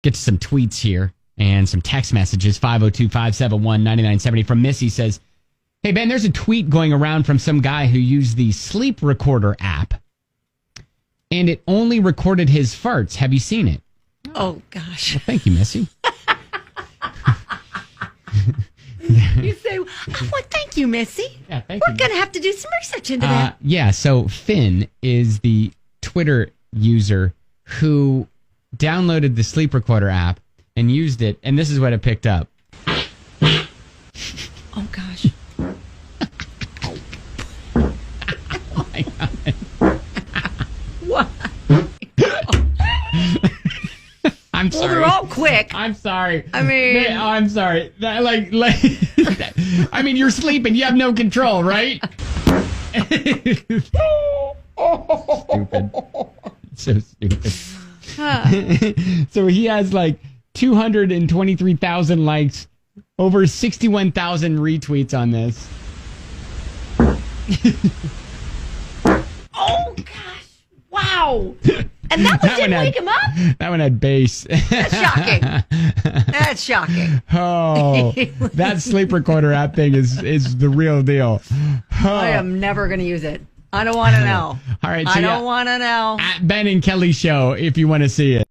get to some tweets here and some text messages. 502-571-9970 from Missy says, hey, Ben, there's a tweet going around from some guy who used the sleep recorder app, and it only recorded his farts. Have you seen it? Oh, gosh. Well, thank you, Missy. You say, well, thank you, Missy. Yeah, thank We're you. going to have to do some research into that. Yeah, so Finn is the Twitter user who downloaded the sleep recorder app and used it, and this is what it picked up. Oh, gosh. Oh, my God. What? I'm sorry. Well, they're all quick. I'm sorry. I mean... I'm sorry. I mean, you're sleeping. You have no control, right? Stupid. So stupid. So he has like 223,000 likes, over 61,000 retweets on this. Oh, gosh. Wow. And that one didn't wake him up? That one had bass. That's shocking. That's shocking. Oh, that sleep recorder app thing is the real deal. Oh. I am never going to use it. I don't want to know. All right, so I don't want to know. At Ben and Kelly Show, if you want to see it.